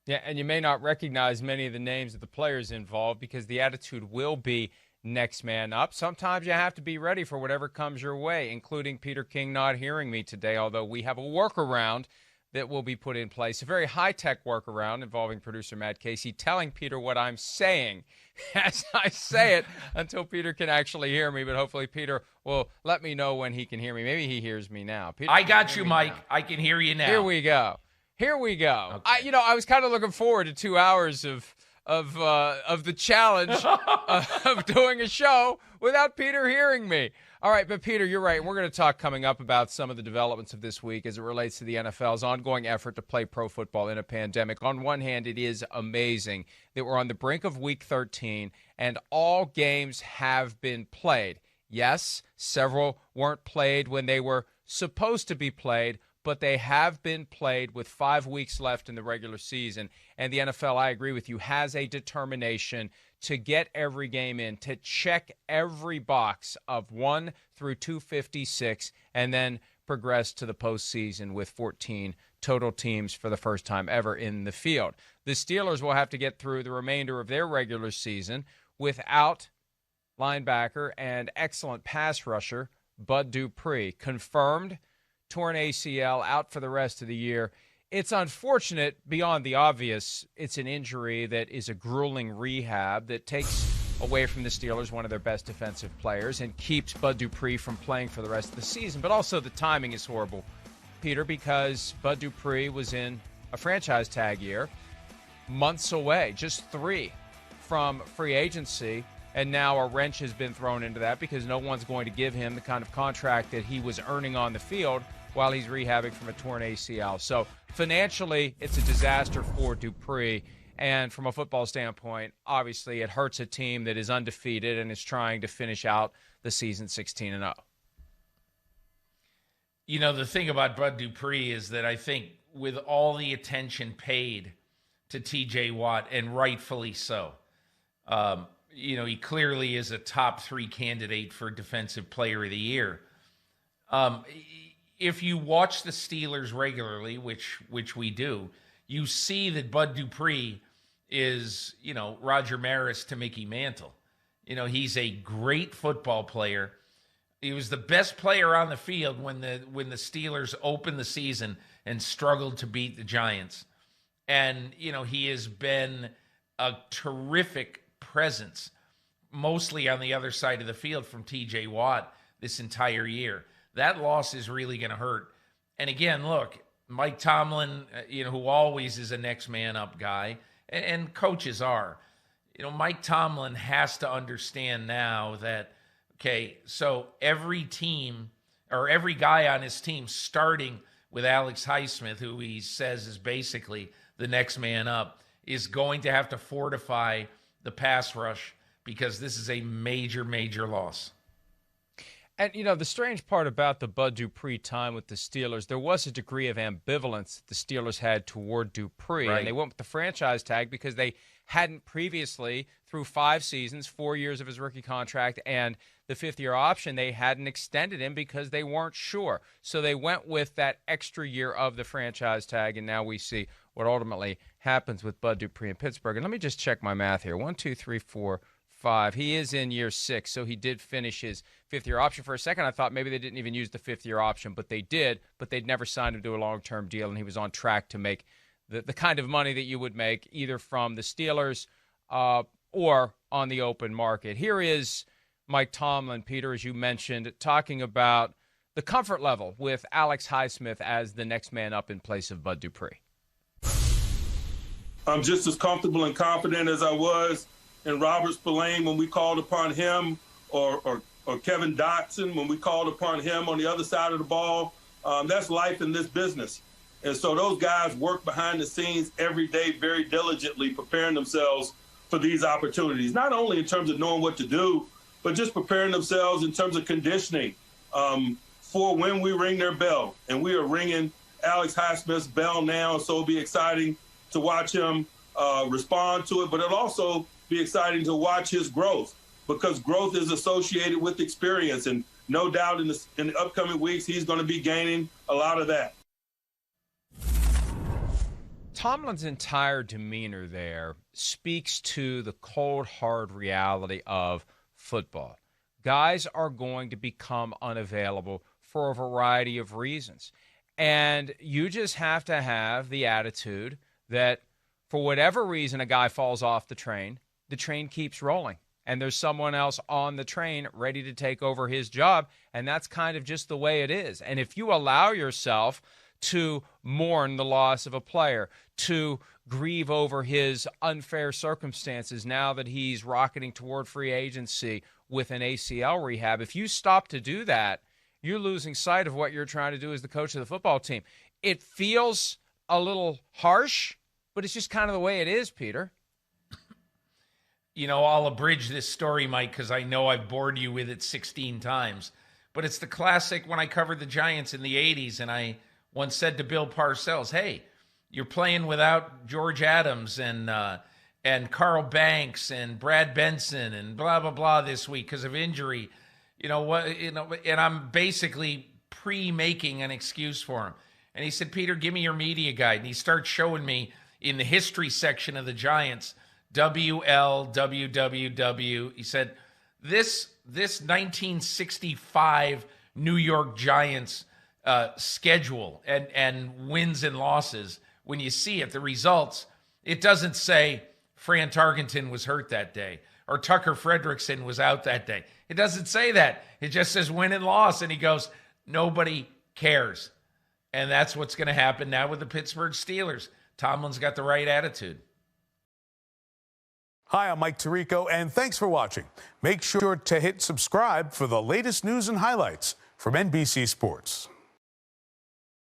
Yeah, and you may not recognize many of the names of the players involved because the attitude will be next man up. Sometimes you have to be ready for whatever comes your way, including Peter King not hearing me today, although we have a workaround that will be put in place, a very high-tech workaround involving producer Matt Casey telling Peter what I'm saying as I say it until Peter can actually hear me, but hopefully Peter will let me know when he can hear me. Maybe he hears me now. Peter, I got you, Mike. Now. I can hear you now. Here we go. Okay. I was kind of looking forward to 2 hours of the challenge of doing a show without Peter hearing me. All right, but Peter, you're right. We're going to talk coming up about some of the developments of this week as it relates to the NFL's ongoing effort to play pro football in a pandemic. On one hand, it is amazing that we're on the brink of Week 13 and all games have been played. Yes, several weren't played when they were supposed to be played, but they have been played with 5 weeks left in the regular season. And the NFL, I agree with you, has a determination to get every game in, to check every box of 1 through 256, and then progress to the postseason with 14 total teams for the first time ever in the field. The Steelers will have to get through the remainder of their regular season without linebacker and excellent pass rusher Bud Dupree. Confirmed torn ACL, out for the rest of the year. It's unfortunate beyond the obvious. It's an injury that is a grueling rehab that takes away from the Steelers one of their best defensive players and keeps Bud Dupree from playing for the rest of the season. But also the timing is horrible, Peter, because Bud Dupree was in a franchise tag year, months away, just 3 from free agency. And now a wrench has been thrown into that because no one's going to give him the kind of contract that he was earning on the field while he's rehabbing from a torn ACL. So financially, it's a disaster for Dupree. And from a football standpoint, obviously it hurts a team that is undefeated and is trying to finish out the season 16-0. You know, the thing about Bud Dupree is that I think with all the attention paid to T.J. Watt, and rightfully so, he clearly is a top 3 candidate for Defensive Player of the Year. If you watch the Steelers regularly, which we do, you see that Bud Dupree is, Roger Maris to Mickey Mantle. He's a great football player. He was the best player on the field when the Steelers opened the season and struggled to beat the Giants. And, he has been a terrific presence, mostly on the other side of the field from T.J. Watt this entire year. That loss is really going to hurt. And again, look, Mike Tomlin, who always is a next man up guy, and coaches are, Mike Tomlin has to understand now that, okay, so every team or every guy on his team, starting with Alex Highsmith, who he says is basically the next man up, is going to have to fortify the pass rush because this is a major, major loss. And, the strange part about the Bud Dupree time with the Steelers, there was a degree of ambivalence the Steelers had toward Dupree. Right. And they went with the franchise tag because they hadn't previously, through 5 seasons, 4 years of his rookie contract, and the 5th-year option, they hadn't extended him because they weren't sure. So they went with that extra year of the franchise tag, and now we see what ultimately happens with Bud Dupree in Pittsburgh. And let me just check my math here. 1, 2, 3, 4, 5. He is in year 6, so he did finish his 5th-year option. For a second, I thought maybe they didn't even use the 5th-year option, but they did. But they'd never signed him to a long-term deal, and he was on track to make the kind of money that you would make either from the Steelers or on the open market. Here is Mike Tomlin, Peter, as you mentioned, talking about the comfort level with Alex Highsmith as the next man up in place of Bud Dupree. I'm just as comfortable and confident as I was in Robert Spillane when we called upon him, or Kevin Dotson when we called upon him on the other side of the ball. That's life in this business. And so those guys work behind the scenes every day very diligently, preparing themselves for these opportunities, not only in terms of knowing what to do, but just preparing themselves in terms of conditioning for when we ring their bell. And we are ringing Alex Highsmith's bell now, so it'll be exciting to watch him respond to it, but it'll also be exciting to watch his growth, because growth is associated with experience, and no doubt in the upcoming weeks he's going to be gaining a lot of that. Tomlin's entire demeanor there speaks to the cold, hard reality of football. Guys are going to become unavailable for a variety of reasons. And you just have to have the attitude that for whatever reason a guy falls off the train keeps rolling. And there's someone else on the train ready to take over his job. And that's kind of just the way it is. And if you allow yourself to mourn the loss of a player, to grieve over his unfair circumstances now that he's rocketing toward free agency with an ACL rehab, if you stop to do that, you're losing sight of what you're trying to do as the coach of the football team. It feels a little harsh, but it's just kind of the way it is, Peter. You know, I'll abridge this story, Mike, because I know I've bored you with it 16 times. But it's the classic when I covered the Giants in the 80s, and I once said to Bill Parcells, hey, you're playing without George Adams and Carl Banks and Brad Benson and blah, blah, blah this week because of injury. You know what? And I'm basically pre-making an excuse for him. And he said, Peter, give me your media guide. And he starts showing me in the history section of the Giants, WLWWW. He said, this 1965 New York Giants schedule and wins and losses, when you see it, the results, it doesn't say Fran Tarkenton was hurt that day or Tucker Fredrickson was out that day. It doesn't say that. It just says win and loss. And he goes, nobody cares. And that's what's going to happen now with the Pittsburgh Steelers. Tomlin's got the right attitude. Hi, I'm Mike Tirico, and thanks for watching. Make sure to hit subscribe for the latest news and highlights from NBC Sports.